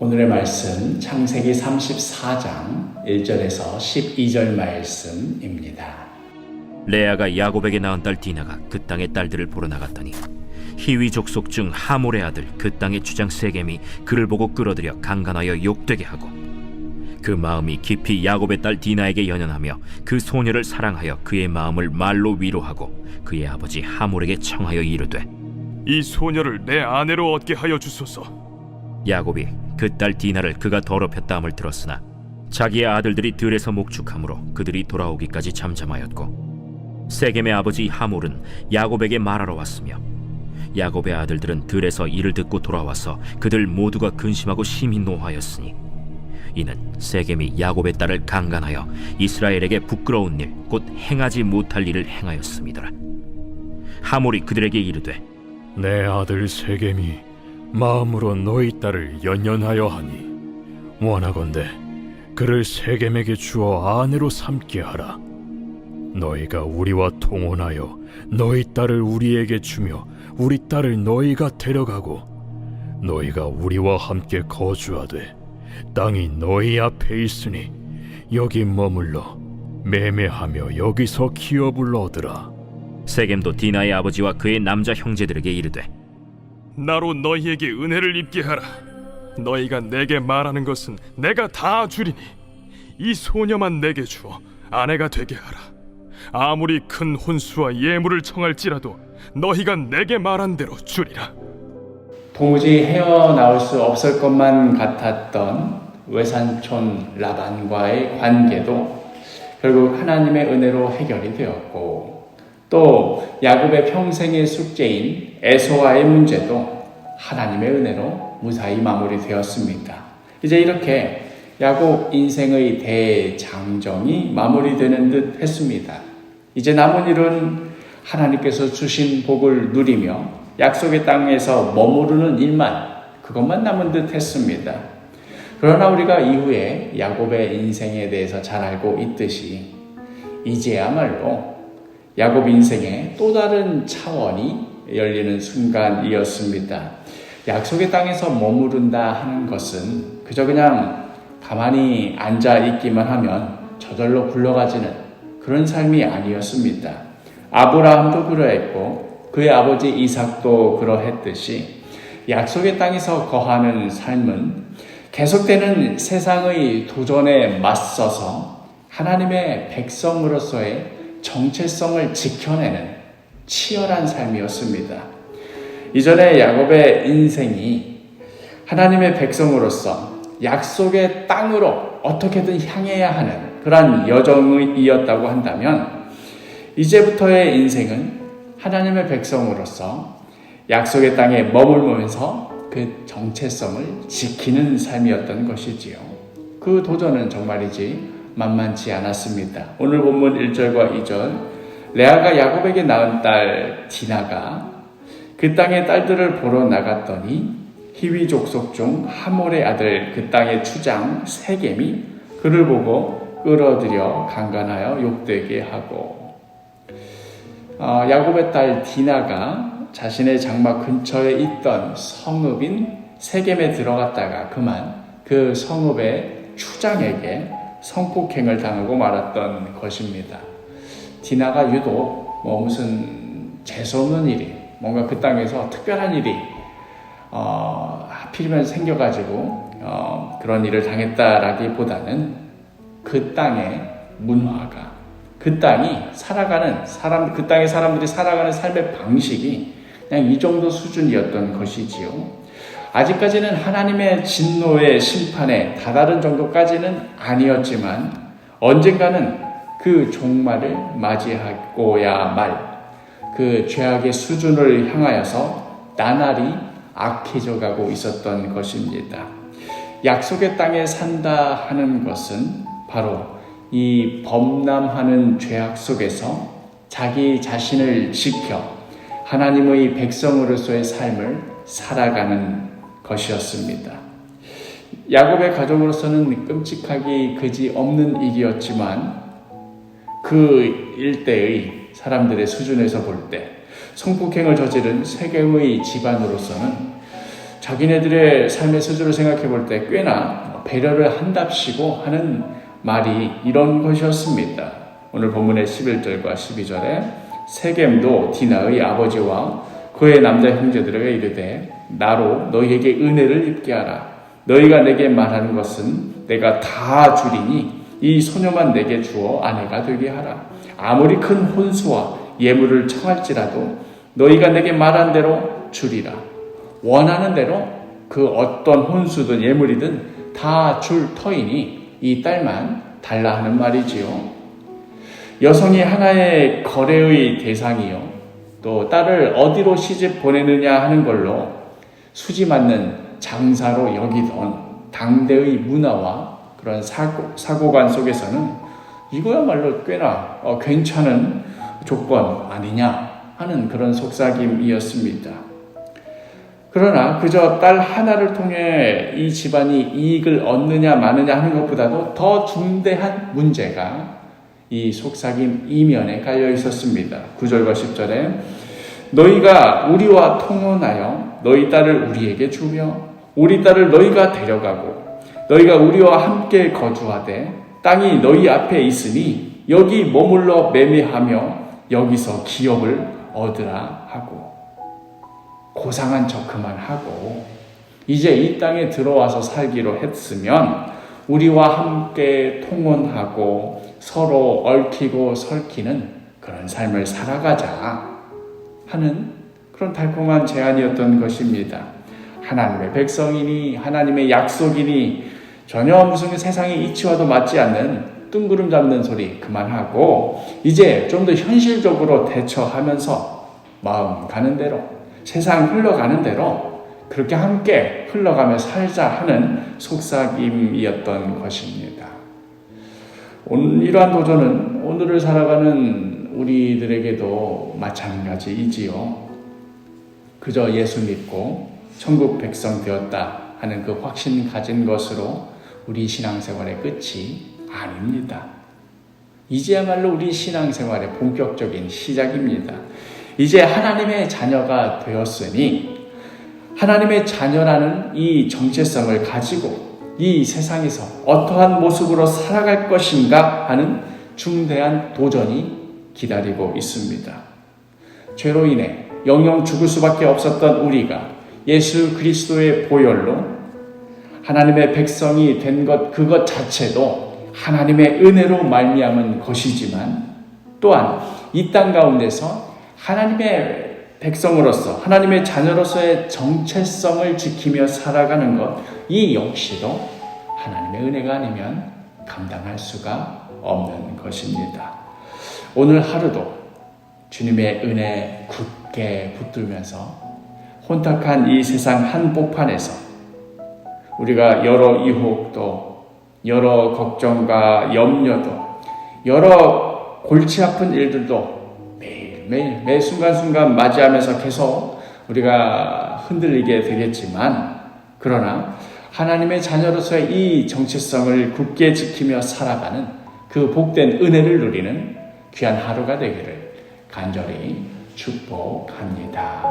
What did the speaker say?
오늘의 말씀 창세기 34장 1절에서 12절 말씀입니다. 레아가 야곱에게 낳은 딸 디나가 그 땅의 딸들을 보러 나갔더니 히위 족속 중 하몰의 아들 그 땅의 주장 세겜이 그를 보고 끌어들여 강간하여 욕되게 하고 그 마음이 깊이 야곱의 딸 디나에게 연연하며 그 소녀를 사랑하여 그의 마음을 말로 위로하고 그의 아버지 하몰에게 청하여 이르되 이 소녀를 내 아내로 얻게 하여 주소서. 야곱이 그 딸 디나를 그가 더럽혔다 함을 들었으나 자기의 아들들이 들에서 목축하므로 그들이 돌아오기까지 잠잠하였고 세겜의 아버지 하몰은 야곱에게 말하러 왔으며 야곱의 아들들은 들에서 이를 듣고 돌아와서 그들 모두가 근심하고 심히 노하였으니 이는 세겜이 야곱의 딸을 강간하여 이스라엘에게 부끄러운 일 곧 행하지 못할 일을 행하였음이더라. 하몰이 그들에게 이르되 내 아들 세겜이 마음으로 너희 딸을 연연하여 하니 원하건대 그를 세겜에게 주어 아내로 삼게 하라. 너희가 우리와 통혼하여 너희 딸을 우리에게 주며 우리 딸을 너희가 데려가고 너희가 우리와 함께 거주하되 땅이 너희 앞에 있으니 여기 머물러 매매하며 여기서 기업을 얻으라. 세겜도 디나의 아버지와 그의 남자 형제들에게 이르되 나로 너희에게 은혜를 입게 하라. 너희가 내게 말하는 것은 내가 다 주리니 이 소녀만 내게 주어 아내가 되게 하라. 아무리 큰 혼수와 예물을 청할지라도 너희가 내게 말한 대로 주리라. 도무지 헤어나올 수 없을 것만 같았던 외삼촌 라반과의 관계도 결국 하나님의 은혜로 해결이 되었고, 또 야곱의 평생의 숙제인 에서와의 문제도 하나님의 은혜로 무사히 마무리되었습니다. 이제 이렇게 야곱 인생의 대장정이 마무리되는 듯 했습니다. 이제 남은 일은 하나님께서 주신 복을 누리며 약속의 땅에서 머무르는 일만, 그것만 남은 듯 했습니다. 그러나 우리가 이후에 야곱의 인생에 대해서 잘 알고 있듯이 이제야말로 야곱 인생의 또 다른 차원이 열리는 순간이었습니다. 약속의 땅에서 머무른다 하는 것은 그저 그냥 가만히 앉아 있기만 하면 저절로 굴러가지는 그런 삶이 아니었습니다. 아브라함도 그러했고 그의 아버지 이삭도 그러했듯이 약속의 땅에서 거하는 삶은 계속되는 세상의 도전에 맞서서 하나님의 백성으로서의 정체성을 지켜내는 치열한 삶이었습니다. 이전에 야곱의 인생이 하나님의 백성으로서 약속의 땅으로 어떻게든 향해야 하는 그러한 여정이었다고 한다면 이제부터의 인생은 하나님의 백성으로서 약속의 땅에 머물면서 그 정체성을 지키는 삶이었던 것이지요. 그 도전은 정말이지 만만치 않았습니다. 오늘 본문 1절과 2절, 레아가 야곱에게 낳은 딸 디나가 그 땅의 딸들을 보러 나갔더니 히위 족속 중 하몰의 아들 그 땅의 추장 세겜이 그를 보고 끌어들여 강간하여 욕되게 하고, 야곱의 딸 디나가 자신의 장막 근처에 있던 성읍인 세겜에 들어갔다가 그만 그 성읍의 추장에게 성폭행을 당하고 말았던 것입니다. 디나가 유독 무슨 재수없는 일이, 뭔가 그 땅에서 특별한 일이 하필이면 생겨가지고 그런 일을 당했다라기보다는 그 땅의 문화가, 그 땅이 살아가는 사람, 그 땅의 사람들이 살아가는 삶의 방식이 그냥 이 정도 수준이었던 것이지요. 아직까지는 하나님의 진노의 심판에 다다른 정도까지는 아니었지만 언젠가는 그 종말을 맞이하고야 말 그 죄악의 수준을 향하여서 나날이 악해져 가고 있었던 것입니다. 약속의 땅에 산다 하는 것은 바로 이 범람하는 죄악 속에서 자기 자신을 지켜 하나님의 백성으로서의 삶을 살아가는 것이었습니다. 야곱의 가족으로서는 끔찍하기 그지 없는 일이었지만 그 일대의 사람들의 수준에서 볼 때 성폭행을 저지른 세겜의 집안으로서는 자기네들의 삶의 수준을 생각해 볼 때 꽤나 배려를 한답시고 하는 말이 이런 것이었습니다. 오늘 본문의 11절과 12절에 세겜도 디나의 아버지와 그의 남자 형제들에게 이르되 나로 너희에게 은혜를 입게 하라. 너희가 내게 말하는 것은 내가 다 주리니 이 소녀만 내게 주어 아내가 되게 하라. 아무리 큰 혼수와 예물을 청할지라도 너희가 내게 말한 대로 주리라. 원하는 대로 그 어떤 혼수든 예물이든 다 줄 터이니 이 딸만 달라 하는 말이지요. 여성이 하나의 거래의 대상이요. 또 딸을 어디로 시집 보내느냐 하는 걸로 수지 맞는 장사로 여기던 당대의 문화와 그런 사고관 속에서는 이거야말로 꽤나 괜찮은 조건 아니냐 하는 그런 속삭임이었습니다. 그러나 그저 딸 하나를 통해 이 집안이 이익을 얻느냐 마느냐 하는 것보다도 더 중대한 문제가 이 속삭임 이면에 깔려 있었습니다. 9절과 10절에 너희가 우리와 통혼하여 너희 딸을 우리에게 주며 우리 딸을 너희가 데려가고 너희가 우리와 함께 거주하되 땅이 너희 앞에 있으니 여기 머물러 매매하며 여기서 기업을 얻으라 하고 고상한 척 그만하고 이제 이 땅에 들어와서 살기로 했으면 우리와 함께 통혼하고 서로 얽히고 설키는 그런 삶을 살아가자 하는 그런 달콤한 제안이었던 것입니다. 하나님의 백성이니 하나님의 약속이니 전혀 무슨 세상의 이치와도 맞지 않는 뜬구름 잡는 소리 그만하고 이제 좀 더 현실적으로 대처하면서 마음 가는 대로 세상 흘러가는 대로 그렇게 함께 흘러가며 살자 하는 속삭임이었던 것입니다. 이러한 도전은 오늘을 살아가는 우리들에게도 마찬가지이지요. 그저 예수 믿고 천국 백성 되었다 하는 그 확신 가진 것으로 우리 신앙생활의 끝이 아닙니다. 이제야말로 우리 신앙생활의 본격적인 시작입니다. 이제 하나님의 자녀가 되었으니 하나님의 자녀라는 이 정체성을 가지고 이 세상에서 어떠한 모습으로 살아갈 것인가 하는 중대한 도전이 기다리고 있습니다. 죄로 인해 영영 죽을 수밖에 없었던 우리가 예수 그리스도의 보혈로 하나님의 백성이 된 것 그것 자체도 하나님의 은혜로 말미암은 것이지만 또한 이 땅 가운데서 하나님의 백성으로서 하나님의 자녀로서의 정체성을 지키며 살아가는 것 이 역시도 하나님의 은혜가 아니면 감당할 수가 없는 것입니다. 오늘 하루도 주님의 은혜 굳게 붙들면서 혼탁한 이 세상 한복판에서 우리가 여러 유혹도 여러 걱정과 염려도 여러 골치 아픈 일들도 매일매일 매 순간순간 맞이하면서 계속 우리가 흔들리게 되겠지만 그러나 하나님의 자녀로서의 이 정체성을 굳게 지키며 살아가는 그 복된 은혜를 누리는 귀한 하루가 되기를 간절히 축복합니다.